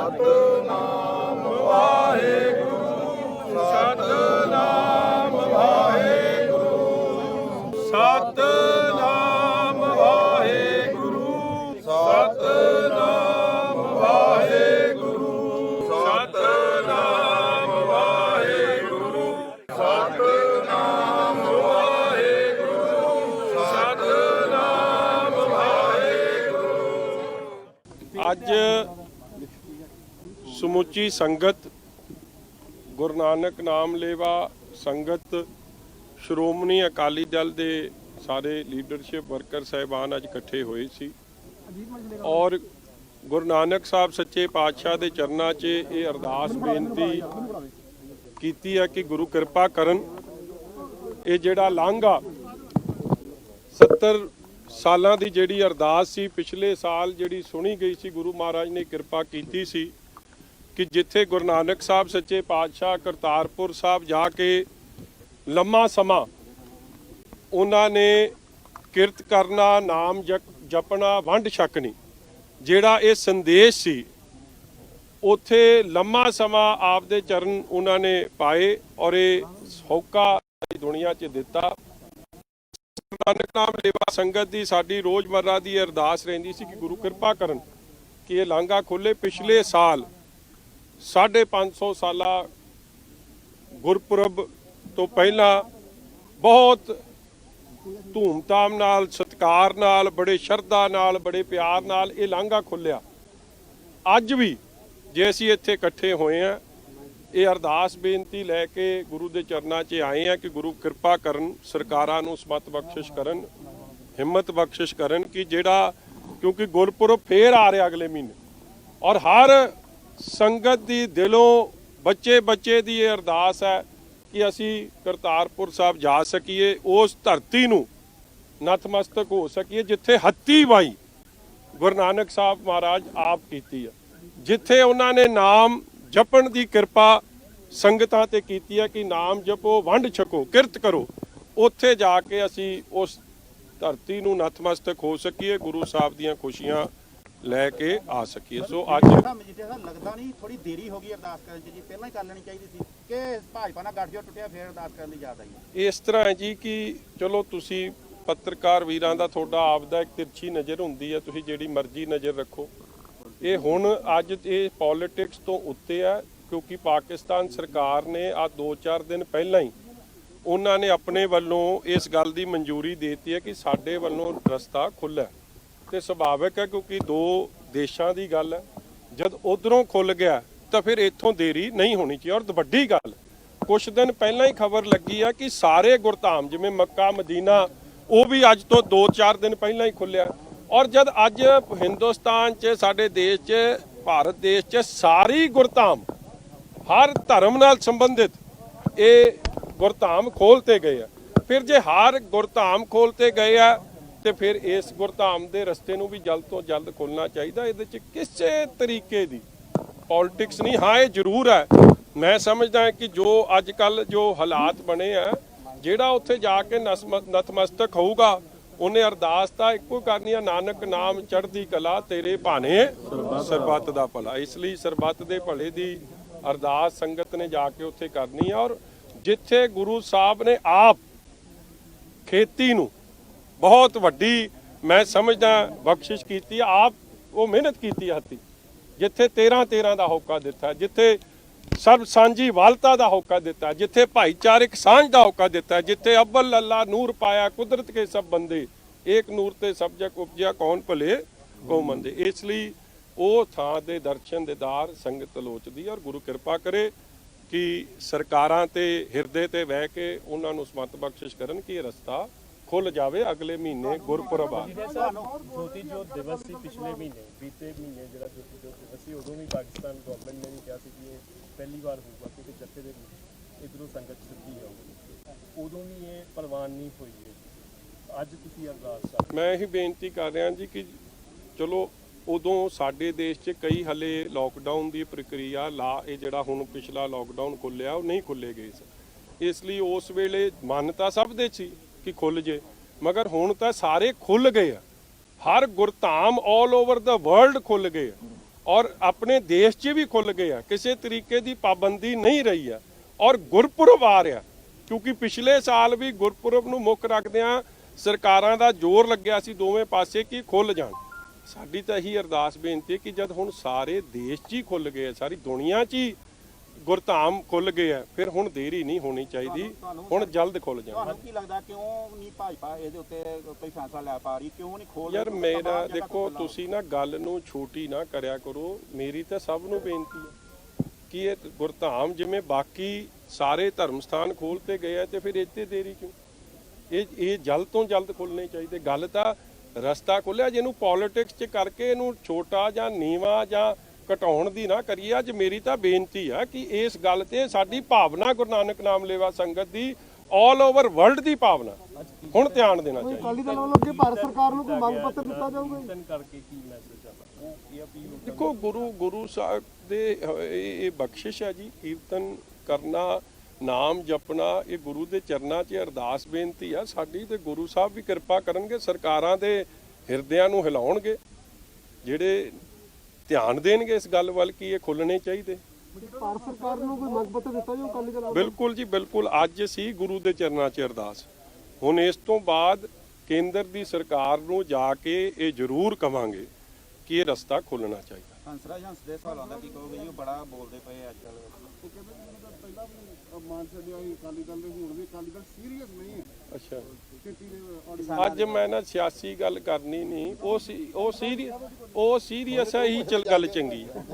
ਸਤਨਾਮ ਵਾਹਿਗੁਰੂ ਸਤਨਾਮ ਵਾਹਿਗੁਰੂ ਸਤਨਾਮ ਵਾਹਿਗੁਰੂ ਸਤਨਾਮ ਵਾਹਿਗੁਰੂ ਸਤਨਾਮ ਵਾਹਿਗੁਰੂ ਸਤਨਾਮ ਵਾਹਿਗੁਰੂ ਸਤਨਾਮ ਵਾਹਿਗੁਰੂ। ਅੱਜ ਸਮੁੱਚੀ ਸੰਗਤ ਗੁਰੂ ਨਾਨਕ ਨਾਮ ਲੇਵਾ ਸੰਗਤ ਸ਼੍ਰੋਮਣੀ ਅਕਾਲੀ ਦਲ ਦੇ ਸਾਰੇ ਲੀਡਰਸ਼ਿਪ ਵਰਕਰ ਸਾਹਿਬਾਨ ਅੱਜ ਇਕੱਠੇ ਹੋਏ ਸੀ ਔਰ ਗੁਰੂ ਨਾਨਕ ਸਾਹਿਬ ਸੱਚੇ ਪਾਤਸ਼ਾਹ ਦੇ ਚਰਨਾਂ 'ਚ ਇਹ ਅਰਦਾਸ ਬੇਨਤੀ ਕੀਤੀ ਹੈ ਕਿ ਗੁਰੂ ਕਿਰਪਾ ਕਰਨ ਇਹ ਜਿਹੜਾ ਲਾਂਘਾ 70 ਸਾਲਾਂ ਦੀ ਜਿਹੜੀ ਅਰਦਾਸ ਸੀ ਪਿਛਲੇ ਸਾਲ ਜਿਹੜੀ ਸੁਣੀ ਗਈ ਸੀ ਗੁਰੂ ਮਹਾਰਾਜ ਨੇ ਕਿਰਪਾ ਕੀਤੀ ਸੀ ਕਿ ਜਿੱਥੇ ਗੁਰੂ ਨਾਨਕ ਸਾਹਿਬ ਸੱਚੇ ਪਾਤਸ਼ਾਹ ਕਰਤਾਰਪੁਰ ਸਾਹਿਬ ਜਾ ਕੇ ਲੰਮਾ ਸਮਾਂ ਉਹਨਾਂ ਨੇ ਕਿਰਤ ਕਰਨਾ ਨਾਮ ਜਪਣਾ ਵੰਡ ਛਕਣੀ ਜਿਹੜਾ ਇਹ ਸੰਦੇਸ਼ ਸੀ ਉੱਥੇ ਲੰਮਾ ਸਮਾਂ ਆਪਦੇ ਚਰਨ ਉਹਨਾਂ ਨੇ ਪਾਏ ਔਰ ਇਹ ਹੋਕਾ ਦੁਨੀਆ 'ਚ ਦਿੱਤਾ। ਨਾਨਕ ਨਾਮ ਲੇਵਾ ਸੰਗਤ ਦੀ ਸਾਡੀ ਰੋਜ਼ਮर्रा ਦੀ ਅਰਦਾਸ ਰਹਿੰਦੀ ਸੀ ਕਿ ਗੁਰੂ ਕਿਰਪਾ ਕਰਨ ਕਿ ਇਹ ਲਾਂਘਾ ਖੋਲੇ। ਪਿਛਲੇ ਸਾਲ 550 ਸਾਲਾ ਗੁਰਪੁਰਬ ਤੋਂ ਪਹਿਲਾਂ ਬਹੁਤ ਧੂਮਧਾਮ ਨਾਲ ਸਤਿਕਾਰ ਨਾਲ ਬੜੇ ਸ਼ਰਧਾ ਨਾਲ ਬੜੇ ਪਿਆਰ ਨਾਲ ਇਹ ਲਾਂਘਾ ਖੁੱਲਿਆ। ਅੱਜ ਵੀ ਜੇ ਅਸੀਂ ਇੱਥੇ ਇਕੱਠੇ ਹੋਏ ਹਾਂ ਇਹ ਅਰਦਾਸ ਬੇਨਤੀ ਲੈ ਕੇ ਗੁਰੂ ਦੇ ਚਰਨਾਂ 'ਚ ਆਏ ਆ ਕਿ ਗੁਰੂ ਕਿਰਪਾ ਕਰਨ ਸਰਕਾਰਾਂ ਨੂੰ ਸਮਤ ਬਖਸ਼ਿਸ਼ ਕਰਨ ਹਿੰਮਤ ਬਖਸ਼ਿਸ਼ ਕਰਨ ਕਿ ਜਿਹੜਾ ਕਿਉਂਕਿ ਗੁਰਪੁਰਬ ਫੇਰ ਆ ਰਿਹਾ ਅਗਲੇ ਮਹੀਨੇ ਔਰ ਹਰ ਸੰਗਤ ਦੀ ਦਿਲੋਂ ਬੱਚੇ ਦੀ ਇਹ ਅਰਦਾਸ ਹੈ ਕਿ ਅਸੀਂ ਕਰਤਾਰਪੁਰ ਸਾਹਿਬ ਜਾ ਸਕੀਏ ਉਸ ਧਰਤੀ ਨੂੰ ਨਤਮਸਤਕ ਹੋ ਸਕੀਏ ਜਿੱਥੇ ਹੱਤੀ ਬਾਈ ਗੁਰੂ ਨਾਨਕ ਸਾਹਿਬ ਮਹਾਰਾਜ ਆਪ ਕੀਤੀ ਹੈ ਜਿੱਥੇ ਉਹਨਾਂ ਨੇ ਨਾਮ ਜਪਣ ਦੀ ਕਿਰਪਾ ਸੰਗਤਾਂ ਤੇ ਕੀਤੀ ਹੈ ਕਿ ਨਾਮ ਜਪੋ ਵੰਡ ਛਕੋ ਕਿਰਤ ਕਰੋ ਉੱਥੇ ਜਾ ਕੇ ਅਸੀਂ ਉਸ ਧਰਤੀ ਨੂੰ ਨਤਮਸਤਕ ਹੋ ਸਕੀਏ ਗੁਰੂ ਸਾਹਿਬ ਦੀਆਂ ਖੁਸ਼ੀਆਂ ਲੈ ਕੇ ਆ ਸਕੀਏ। ਸੋ ਅੱਜ ਲੱਗਦਾ ਨਹੀਂ ਥੋੜੀ ਦੇਰੀ ਹੋ ਗਈ ਅਰਦਾਸ ਕਰਨ ਜੀ ਪਹਿਲਾਂ ਹੀ ਕਰ ਲੈਣੀ ਚਾਹੀਦੀ ਸੀ ਕਿ ਭਾਜਪਾ ਨਾਲ ਗੱਠਜੋੜ ਟੁੱਟਿਆ ਫਿਰ ਅਰਦਾਸ ਕਰਨ ਦੀ ਯਾਦ ਆਈ। ਇਸ ਤਰ੍ਹਾਂ ਹੈ ਜੀ ਕਿ ਚਲੋ ਤੁਸੀਂ ਪੱਤਰਕਾਰ ਵੀਰਾਂ ਦਾ ਤੁਹਾਡਾ ਆਪਦਾ ਇੱਕ ਤਿਰਛੀ ਨਜ਼ਰ ਹੁੰਦੀ ਹੈ ਤੁਸੀਂ ਜਿਹੜੀ ਮਰਜ਼ੀ ਨਜ਼ਰ ਰੱਖੋ। ਇਹ ਹੁਣ ਅੱਜ ਇਹ ਪੋਲਿਟਿਕਸ ਤੋਂ ਉੱਤੇ ਹੈ ਕਿਉਂਕਿ ਪਾਕਿਸਤਾਨ ਸਰਕਾਰ ਨੇ ਆ 2-4 ਦਿਨ ਪਹਿਲਾਂ ਹੀ ਉਹਨਾਂ ਨੇ ਆਪਣੇ ਵੱਲੋਂ ਇਸ ਗੱਲ ਦੀ ਮਨਜ਼ੂਰੀ ਦੇ ਦਿੱਤੀ ਹੈ ਕਿ ਸਾਡੇ ਵੱਲੋਂ ਰਸਤਾ ਖੁੱਲ੍ਹਾ ਤੇ ਸੁਭਾਵਿਕ ਹੈ ਕਿਉਂਕਿ ਦੋ ਦੇਸ਼ਾਂ ਦੀ ਗੱਲ ਹੈ ਜਦ ਉਧਰੋਂ ਖੁੱਲ ਗਿਆ ਤਾਂ ਫਿਰ ਇੱਥੋਂ ਦੇਰੀ ਨਹੀਂ ਹੋਣੀ ਚਾਹੀਦੀ। ਔਰ ਵੱਡੀ ਗੱਲ ਕੁਝ ਦਿਨ ਪਹਿਲਾਂ ਹੀ ਖਬਰ ਲੱਗੀ ਆ ਕਿ ਸਾਰੇ ਗੁਰਧਾਮ ਜਿਵੇਂ ਮੱਕਾ ਮਦੀਨਾ ਉਹ ਵੀ ਅੱਜ ਤੋਂ 2-4 ਦਿਨ ਪਹਿਲਾਂ ਹੀ ਖੁੱਲਿਆ ਔਰ ਜਦ ਅੱਜ ਹਿੰਦੁਸਤਾਨ 'ਚ ਸਾਡੇ ਦੇਸ਼ 'ਚ ਭਾਰਤ ਦੇਸ਼ 'ਚ ਸਾਰੀ ਗੁਰਧਾਮ ਹਰ ਧਰਮ ਨਾਲ ਸੰਬੰਧਿਤ ਇਹ ਗੁਰਧਾਮ ਖੋਲ੍ਹਤੇ ਗਏ ਆ ਫਿਰ ਜੇ ਹਰ ਗੁਰਧਾਮ ਖੋਲ੍ਹਤੇ ਗਏ ਆ ਤੇ ਫਿਰ ਇਸ ਗੁਰਧਾਮ ਦੇ ਰਸਤੇ ਨੂੰ ਵੀ ਜਲਦ ਤੋਂ ਜਲਦ ਖੋਲ੍ਹਣਾ ਚਾਹੀਦਾ। ਇਹਦੇ 'ਚ ਕਿਸੇ ਤਰੀਕੇ ਦੀ ਪੋਲਿਟਿਕਸ ਨਹੀਂ। ਹਾਂ ਇਹ ਜ਼ਰੂਰ ਹੈ ਮੈਂ ਸਮਝਦਾ ਹਾਂ ਕਿ ਜੋ ਅੱਜ ਕੱਲ੍ਹ ਜੋ ਹਾਲਾਤ ਬਣੇ ਆ ਜਿਹੜਾ ਉੱਥੇ ਜਾ ਕੇ ਨਤਮਸਤਕ ਹੋਊਗਾ ਉਹਨੇ ਅਰਦਾਸ ਤਾਂ ਇੱਕੋ ਕਰਨੀ ਆ ਨਾਨਕ ਨਾਮ ਚੜ੍ਹਦੀ ਕਲਾ ਤੇਰੇ ਭਾਣੇ ਸਰਬੱਤ ਦਾ ਭਲਾ। ਇਸ ਲਈ ਸਰਬੱਤ ਦੇ ਭਲੇ ਦੀ ਅਰਦਾਸ ਸੰਗਤ ਨੇ ਜਾ ਕੇ ਉੱਥੇ ਕਰਨੀ ਆ ਔਰ ਜਿੱਥੇ ਗੁਰੂ ਸਾਹਿਬ ਨੇ ਆਪ ਖੇਤੀ ਨੂੰ ਬਹੁਤ ਵੱਡੀ ਮੈਂ ਸਮਝਦਾ ਬਖਸ਼ਿਸ਼ ਕੀਤੀ ਆਪ ਉਹ ਮਿਹਨਤ ਕੀਤੀ ਹੱਥੀਂ ਜਿੱਥੇ 13 ਦਾ ਹੋਕਾ ਦਿੱਤਾ ਜਿੱਥੇ ਸਰਬ ਸਾਂਝੀ ਵਾਲਤਾ ਦਾ ਹੋਕਾ ਦਿੱਤਾ ਜਿੱਥੇ ਭਾਈਚਾਰਕ ਸਾਂਝ ਦਾ ਹੋਕਾ ਦਿੱਤਾ ਜਿੱਥੇ ਅਵਲ ਅੱਲਾ ਨੂਰ ਪਾਇਆ ਕੁਦਰਤ ਕੇ ਸਭ ਬੰਦੇ ਏਕ ਨੂਰ ਤੇ ਸਭ ਜਗ ਉਪਜਿਆ ਕੌਣ ਭਲੇ ਕੋ ਮੰਦੇ। ਇਸ ਲਈ ਉਹ ਥਾਂ ਦੇ ਦਰਸ਼ਨ ਦੀਦਾਰ ਸੰਗਤ ਲੋਚਦੀ ਔਰ ਗੁਰੂ ਕਿਰਪਾ ਕਰੇ ਕਿ ਸਰਕਾਰਾਂ ਤੇ ਹਿਰਦੇ ਤੇ ਬਹਿ ਕੇ ਉਹਨਾਂ ਨੂੰ ਸਮਤ ਬਖਸ਼ਿਸ਼ ਕਰਨ ਕਿ ਇਹ ਰਸਤਾ ਖੁੱਲ ਜਾਵੇ ਅਗਲੇ ਮਹੀਨੇ ਗੁਰਪੁਰਬ ਆ। ਜੋਤੀ ਜੋਤ ਦਿਵਸ ਸੀ ਪਿਛਲੇ ਮਹੀਨੇ ਬੀਤੇ ਮਹੀਨੇ ਜਿਹੜਾ ਜੋਤੀ ਜੋਤ ਦਿਵਸ ਸੀ ਉਦੋਂ ਵੀ ਪਾਕਿਸਤਾਨ ਗਵਰਨਮੈਂਟ ਨੇ ਵੀ ਕਿਹਾ ਸੀ ਕਿ ਇਹ ਪਹਿਲੀ ਵਾਰ ਹੋਊਗਾ ਕਿ ਜੱਥੇ ਦੇ ਇਧਰੋਂ ਸੰਗਤ ਸਿੱਧੀ ਆਊਗੀ ਉਦੋਂ ਵੀ ਇਹ ਪ੍ਰਵਾਨ ਨਹੀਂ ਹੋਈ ਹੈ। ਅੱਜ ਤੁਸੀਂ ਅਰਦਾਸ ਮੈਂ ਇਹੀ ਬੇਨਤੀ ਕਰ ਰਿਹਾ ਜੀ ਕਿ ਚਲੋ ਉਦੋਂ ਸਾਡੇ ਦੇਸ਼ 'ਚ ਕਈ ਹਲੇ ਲੋਕਡਾਊਨ ਦੀ ਪ੍ਰਕਿਰਿਆ ਇਹ ਜਿਹੜਾ ਹੁਣ ਪਿਛਲਾ ਲੋਕਡਾਊਨ ਖੁੱਲਿਆ ਉਹ ਨਹੀਂ ਖੁੱਲੇ ਗਏ ਸੀ ਇਸ ਲਈ ਉਸ ਵੇਲੇ ਮਾਨਤਾ ਸਭ ਦੇ ਸੀ ਕਿ ਖੁੱਲ ਜੇ ਮਗਰ ਹੁਣ ਤਾਂ ਸਾਰੇ ਖੁੱਲ ਗਏ ਆ ਹਰ ਗੁਰਧਾਮ ਆਲ ਓਵਰ ਦਾ ਵਰਲਡ ਖੁੱਲ ਗਏ ਔਰ ਆਪਣੇ ਦੇਸ਼ 'ਚ ਵੀ ਖੁੱਲ ਗਏ ਆ, ਕਿਸੇ ਤਰੀਕੇ ਦੀ ਪਾਬੰਦੀ ਨਹੀਂ ਰਹੀ ਆ। ਔਰ ਗੁਰਪੁਰਬ ਆ ਰਿਹਾ, ਕਿਉਂਕਿ ਪਿਛਲੇ ਸਾਲ ਵੀ ਗੁਰਪੁਰਬ ਨੂੰ ਮੁੱਖ ਰੱਖਦਿਆਂ ਸਰਕਾਰਾਂ ਦਾ ਜ਼ੋਰ ਲੱਗਿਆ ਸੀ ਦੋਵੇਂ ਪਾਸੇ ਕਿ ਖੁੱਲ ਜਾਣ। ਸਾਡੀ ਤਾਂ ਇਹੀ ਅਰਦਾਸ ਬੇਨਤੀ ਹੈ ਕਿ ਜਦ ਹੁਣ ਸਾਰੇ ਦੇਸ਼ 'ਚ ਹੀ ਖੁੱਲ ਗਏ ਆ, ਸਾਰੀ ਦੁਨੀਆ 'ਚ ਹੀ ਗੁਰਧਾਮ ਖੁੱਲ ਗਏ ਆ, ਫਿਰ ਹੁਣ ਦੇਰੀ ਨਹੀਂ ਹੋਣੀ ਚਾਹੀਦੀ, ਹੁਣ ਜਲਦ ਖੁੱਲ ਜਾਣ। ਤੁਹਾਨੂੰ ਕੀ ਲੱਗਦਾ ਕਿਉਂ ਨਹੀਂ ਭਾਜਪਾ ਇਹਦੇ ਉੱਤੇ ਕੋਈ ਫੈਸਲਾ ਲੈ ਪਾ ਰਹੀ, ਕਿਉਂ ਨਹੀਂ ਖੋਲ ਯਾਰ ਮੇਰਾ ਦੇਖੋ, ਤੁਸੀਂ ਨਾ ਗੱਲ ਨੂੰ ਛੋਟੀ ਨਾ ਕਰਿਆ ਕਰੋ। ਮੇਰੀ ਤਾਂ ਸਭ ਨੂੰ ਬੇਨਤੀ ਹੈ ਕਿ ਇਹ ਗੁਰਧਾਮ ਜਿਵੇਂ ਬਾਕੀ ਸਾਰੇ ਧਰਮ ਸਥਾਨ ਖੋਲ੍ਹਤੇ ਗਏ ਆ, ਤੇ ਫਿਰ ਇੱਥੇ ਦੇਰੀ ਕਿਉਂ? ਇਹ ਜਲਦ ਤੋਂ ਜਲਦ ਖੁੱਲ੍ਹਣੇ ਚਾਹੀਦੇ। ਗੱਲ ਤਾਂ ਰਸਤਾ ਖੁੱਲਿਆ, ਜਿਹਨੂੰ ਪੋਲਿਟਿਕਸ 'ਚ ਕਰਕੇ ਇਹਨੂੰ ਛੋਟਾ ਜਾਂ ਨੀਵਾਂ ਜਾਂ ਘਟਾਉਣ ਦੀ ਨਾ ਕਰੀਏ। ਅੱਜ ਮੇਰੀ ਤਾਂ ਬੇਨਤੀ ਆ ਕਿ ਇਸ ਗੱਲ ਤੇ ਸਾਡੀ ਭਾਵਨਾ ਗੁਰੂ ਨਾਨਕ ਨਾਮ ਲੈਵਾ ਸੰਗਤ ਦੀ ਆਲ ਓਵਰ ਵਰਲਡ ਦੀ ਭਾਵਨਾ ਹੁਣ ਧਿਆਨ ਦੇਣਾ ਚਾਹੀਦਾ। ਅਕਾਲੀ ਦਲ ਵੱਲੋਂ ਅੱਗੇ ਭਾਰਤ ਸਰਕਾਰ ਨੂੰ ਕੋਈ ਮੰਗ ਪੱਤਰ ਦਿੱਤਾ ਜਾਊਗਾ? ਕੀਰਤਨ ਕਰਕੇ ਕੀ ਮੈਸੇਜ ਆਉਂਦਾ ਉਹ ਇਹ ਅਪੀਲ ਦੇਖੋ, ਗੁਰੂ ਸਾਹਿਬ ਦੇ ਇਹ ਬਖਸ਼ਿਸ਼ ਹੈ ਜੀ। ਕੀਰਤਨ ਕਰਨਾ, ਨਾਮ ਜਪਣਾ, ਇਹ ਗੁਰੂ ਦੇ ਚਰਨਾਂ 'ਚ ਅਰਦਾਸ ਬੇਨਤੀ ਆ ਸਾਡੀ, ਤੇ ਗੁਰੂ ਸਾਹਿਬ ਵੀ ਕਿਰਪਾ ਕਰਨਗੇ, ਸਰਕਾਰਾਂ ਦੇ ਹਿਰਦਿਆਂ ਨੂੰ ਹਿਲਾਉਣਗੇ, ਜਿਹੜੇ ਧਿਆਨ ਦੇਣਗੇ ਇਸ ਗੱਲ ਵੱਲ ਕਿ ਇਹ ਖੁੱਲਣੇ ਚਾਹੀਦੇ। ਭਾਰਤ ਸਰਕਾਰ ਨੂੰ ਕੋਈ ਮੰਗ ਪੱਤਰ ਦਿੱਤਾ ਜਾਊ ਅਕਾਲੀ ਦਲ ਵੱਲੋਂ? ਬਿਲਕੁਲ ਜੀ, ਬਿਲਕੁਲ। ਅੱਜ ਸੀ ਗੁਰੂ ਦੇ ਚਰਨਾਂ 'ਚ ਅਰਦਾਸ। ਹੁਣ ਇਸ ਤੋਂ ਬਾਅਦ ਕੇਂਦਰ ਦੀ ਸਰਕਾਰ ਨੂੰ ਜਾ ਕੇ ਇਹ ਜ਼ਰੂਰ ਕਵਾਂਗੇ ਕਿ ਇਹ ਰਸਤਾ ਖੁੱਲਣਾ ਚਾਹੀਦਾ। ਹੰਸਰਾਜ ਹੰਸ ਦੇ ਸਵਾਲਾਂ ਦਾ ਕੀ ਕਹੋਗੇ ਜੀ? ਉਹ ਬੜਾ ਬੋਲਦੇ ਪਏ ਅੱਜ ਕੱਲ੍ਹ। ਉਹ ਕਹਿੰਦੇ ਜਿਹੜਾ ਪਹਿਲਾਂ ਵੀ ਮਾਨ ਛੱਡਿਆ ਸੀ ਅਕਾਲੀ ਦਲ ਦੇ, ਹੁਣ ਵੀ ਅਕਾਲੀ ਦਲ ਸੀਰੀਅਸ ਨਹੀਂ ਹੈ ਅੱਛਾ, ਖੇਤੀ ਦੇ ਅੱਜ ਮੈਂ ਨਾ ਸਿਆਸੀ ਗੱਲ ਕਰਨੀ ਨਹੀਂ, ਉਹ ਸੀਰੀਅਸ ਹੈ, ਹੀ ਗੱਲ ਚੰਗੀ ਹੈ।